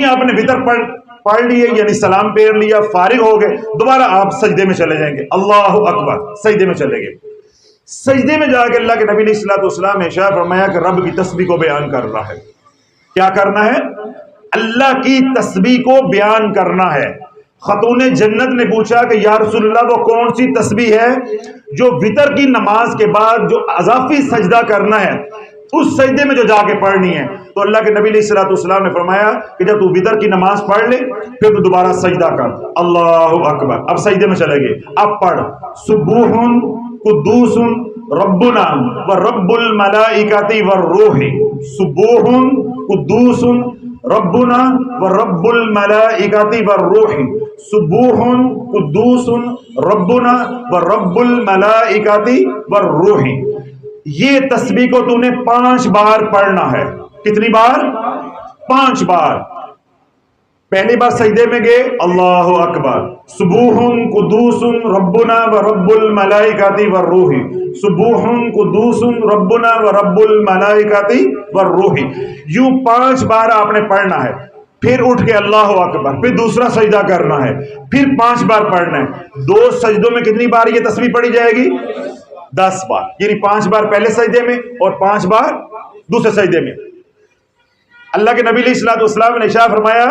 آپ نے وتر پڑھ لیے یعنی سلام پھیر لیا، فارغ ہو گئے، دوبارہ آپ سجدے میں چلے جائیں گے، اللہ اکبر، سجدے میں چلے گئے۔ سجدے میں جا کے اللہ کے نبی علیہ الصلوۃ والسلام نے ارشاد فرمایا کہ رب کی تسبیح کو بیان کر رہا ہے۔ کیا کرنا ہے؟ اللہ کی تسبیح کو بیان کرنا ہے۔ خاتون جنت نے پوچھا کہ یا رسول اللہ وہ کون سی تسبیح ہے جو وتر کی نماز کے بعد جو اضافی سجدہ کرنا ہے اس سجدے میں جو جا کے پڑھنی ہے؟ تو اللہ کے نبی علیہ الصلوۃ والسلام نے فرمایا کہ جب تو وتر کی نماز پڑھ لے پھر تو دوبارہ سجدہ کر، اللہ اکبر، اب سجدے میں چلے گئے، اب پڑھ سبوح قدوس ربنا ورب الملائکۃ والروح، سبوح قدوس ربنا ورب الملائکۃ والروح، سبوح قدوس ربنا ورب الملائکۃ والروح۔ یہ تسبیح کو تو نے 5 بار پڑھنا ہے۔ کتنی بار؟ 5 بار۔ پہلی بار سجدے میں گئے، اللہ اکبر، سبوح قدوس ربنا ورب الملائکۃ والروح، سبوح قدوس ربنا ورب الملائکۃ والروح۔ یوں 5 بار آپ نے پڑھنا ہے، پھر اٹھ کے اللہ اکبر، پھر دوسرا سجدہ کرنا ہے، پھر 5 بار پڑھنا ہے۔ 2 سجدوں میں کتنی بار یہ تسبیح پڑھی جائے گی؟ 10 بار، یعنی 5 بار پہلے سجدے میں اور 5 بار دوسرے سجدے میں۔ اللہ کے نبی علیہ الصلوۃ والسلام نے ارشاد فرمایا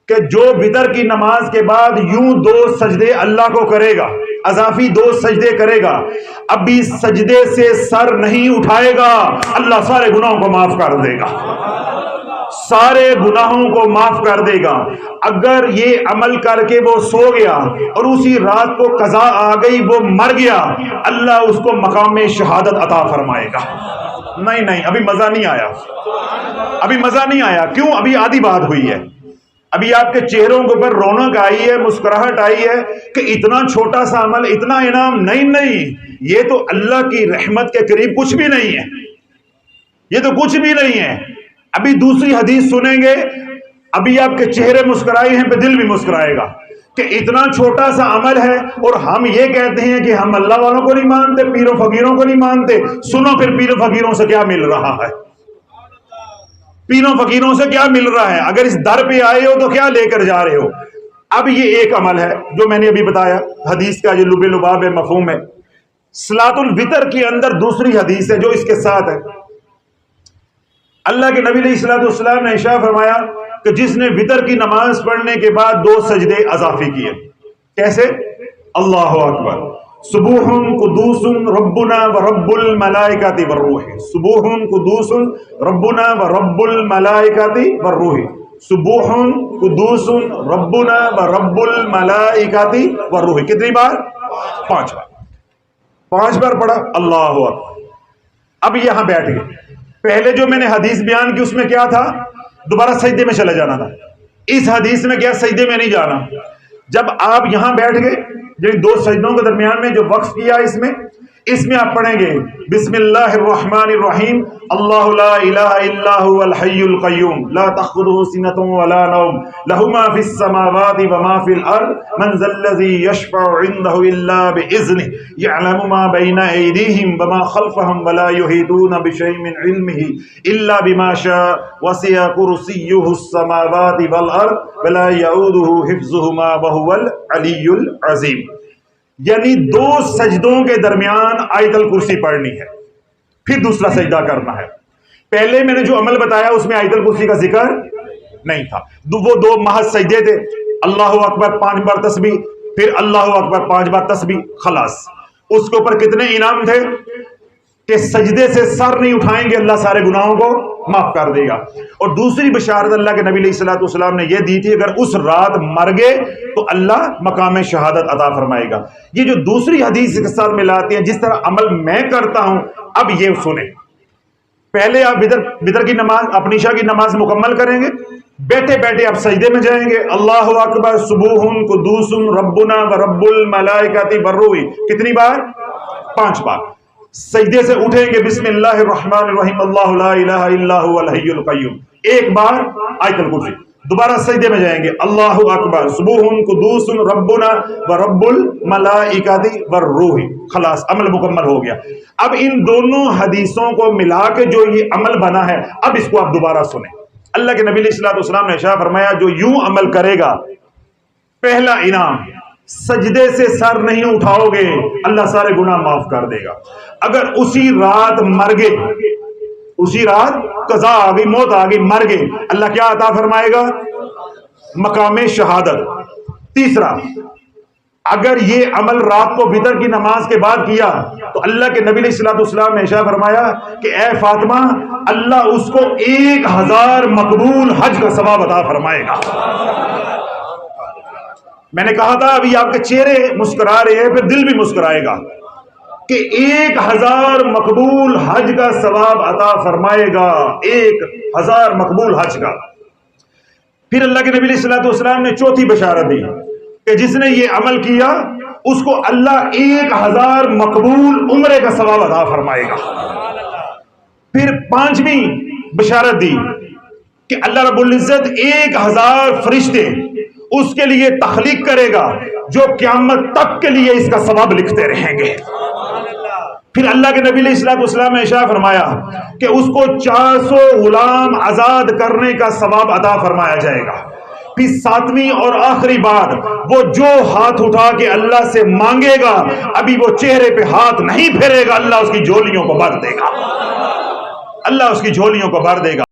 کہ جو وتر کی نماز کے بعد یوں 2 سجدے اللہ کو کرے گا، اضافی 2 سجدے کرے گا، ابھی سجدے سے سر نہیں اٹھائے گا، اللہ سارے گناہوں کو معاف کر دے گا، سارے گناہوں کو معاف کر دے گا۔ اگر یہ عمل کر کے وہ سو گیا اور اسی رات کو قضا آ گئی، وہ مر گیا، اللہ اس کو مقام شہادت عطا فرمائے گا۔ نہیں ابھی مزہ نہیں آیا، ابھی مزہ نہیں آیا۔ کیوں؟ ابھی آدھی بات ہوئی ہے، ابھی آپ کے چہروں کے اوپر رونق آئی ہے، مسکراہٹ آئی ہے کہ اتنا چھوٹا سا عمل، اتنا انعام۔ نہیں، یہ تو اللہ کی رحمت کے قریب کچھ بھی نہیں ہے، یہ تو کچھ بھی نہیں ہے۔ ابھی دوسری حدیث سنیں گے، ابھی آپ کے چہرے مسکرائے ہیں پہ دل بھی مسکرائے گا کہ اتنا چھوٹا سا عمل ہے، اور ہم یہ کہتے ہیں کہ ہم اللہ والوں کو نہیں مانتے، پیروں فقیروں کو نہیں مانتے۔ سنو پھر پیروں فقیروں سے کیا مل رہا ہے، پیروں فقیروں سے کیا مل رہا ہے۔ اگر اس در پہ آئے ہو تو کیا لے کر جا رہے ہو؟ اب یہ ایک عمل ہے جو میں نے ابھی بتایا، حدیث کا جو لب لباب ہے، مفہوم ہے۔ صلاۃ الوتر کے اندر دوسری حدیث ہے جو اس کے ساتھ ہے۔ اللہ کے نبی علیہ الصلوۃ والسلام نے ارشاد فرمایا کہ جس نے وتر کی نماز پڑھنے کے بعد 2 سجدے اضافی کیے، کیسے؟ اللہ اکبر، سبوح قدوس ربنا ورب الملائکۃ والروح، سبوح قدوس ربنا ورب الملائکۃ والروح، سبوح قدوس ربنا ورب الملائکۃ والروح۔ کتنی بار؟ 5 بار۔ 5 بار پڑھا، اللہ اکبر۔ اب یہاں بیٹھ گئے۔ پہلے جو میں نے حدیث بیان کی اس میں کیا تھا؟ دوبارہ سجدے میں چلے جانا تھا۔ اس حدیث میں کیا؟ سجدے میں نہیں جانا۔ جب آپ یہاں بیٹھ گئے، جن 2 سجدوں کے درمیان میں جو وقف کیا اس میں آپ پڑھیں گے بسم اللہ الرحمن الرحیم، اللہ لا الہ الا هو الحی القیوم لا تأخذه سنة ولا نوم له ما في السماوات وما في الارض من ذا الذی یشفع عنده الا باذنه يعلم ما بین ایدیہم وما خلفهم ولا یحیطون بشیء من علمه الا بما شاء وسع کرسیہ السماوات والارض ولا یؤوده حفظهما وهو العلی العظیم۔ یعنی 2 سجدوں کے درمیان آیت الکرسی پڑھنی ہے، پھر دوسرا سجدہ کرنا ہے۔ پہلے میں نے جو عمل بتایا اس میں آیت الکرسی کا ذکر نہیں تھا، وہ 2 محض سجدے تھے، اللہ اکبر 5 بار تسبیح، پھر اللہ اکبر 5 بار تسبیح، خلاص۔ اس کے اوپر کتنے انعام تھے کہ سجدے سے سر نہیں اٹھائیں گے اللہ سارے گناہوں کو معاف کر دے گا۔ اور دوسری بشارت اللہ کے نبی علیہ الصلوۃ والسلام نے یہ دی تھی، اگر اس رات مر گئے تو اللہ مقام شہادت عطا فرمائے گا۔ یہ جو دوسری حدیث کے ساتھ ملاتی ہیں، جس طرح عمل میں کرتا ہوں، اب یہ سنیں۔ پہلے آپ وتر کی نماز، اپنی عشاء کی نماز مکمل کریں گے، بیٹھے بیٹھے آپ سجدے میں جائیں گے، اللہ اکبر، سبوح قدوس ربنا ورب الملائکۃ والروح۔ کتنی بار؟ 5 بار۔ سجدے سے اٹھیں گے بسم اللہ الرحمن الرحیم، اللہ لا الہ الا هو الحی القیوم، 1 بار آیت الکرسی۔ دوبارہ سجدے میں جائیں گے، اللہ اکبر، سبوح قدوس ربنا ورب الملائکۃ والروح، خلاص عمل مکمل ہو گیا۔ اب ان دونوں حدیثوں کو ملا کے جو یہ عمل بنا ہے، اب اس کو آپ دوبارہ سنیں۔ اللہ کے نبی علیہ السلام نے ارشاد فرمایا جو یوں عمل کرے گا پہلا انعام سجدے سے سر نہیں اٹھاؤ گے اللہ سارے گناہ معاف کر دے گا. اگر اسی رات مر گئے، اسی رات قضا آ گئی، موت آ گئی، مر گئے، اللہ کیا عطا فرمائے گا؟ مقام شہادت. تیسرا اگر یہ عمل رات کو وتر کی نماز کے بعد کیا تو اللہ کے نبی علیہ السلام نے ارشاد فرمایا کہ اے فاطمہ اللہ اس کو 1000 مقبول حج کا ثواب عطا فرمائے گا. میں نے کہا تھا ابھی آپ کے چہرے مسکرا رہے ہیں، پھر دل بھی مسکرائے گا کہ 1000 مقبول حج کا ثواب عطا فرمائے گا، 1000 مقبول حج کا. پھر اللہ کے نبی علیہ السلام نے چوتھی بشارت دی کہ جس نے یہ عمل کیا اس کو اللہ 1000 مقبول عمرے کا ثواب عطا فرمائے گا. پھر پانچویں بشارت دی کہ اللہ رب العزت 1000 فرشتے اس کے لیے تخلیق کرے گا جو قیامت تک کے لیے اس کا ثواب لکھتے رہیں گے. پھر اللہ کے نبی علیہ السلام نے ارشاد فرمایا کہ اس کو 400 غلام آزاد کرنے کا ثواب عطا فرمایا جائے گا. پھر ساتویں اور آخری بات، وہ جو ہاتھ اٹھا کے اللہ سے مانگے گا ابھی وہ چہرے پہ ہاتھ نہیں پھیرے گا، اللہ اس کی جھولیوں کو بھر دے گا، اللہ اس کی جھولیوں کو بھر دے گا.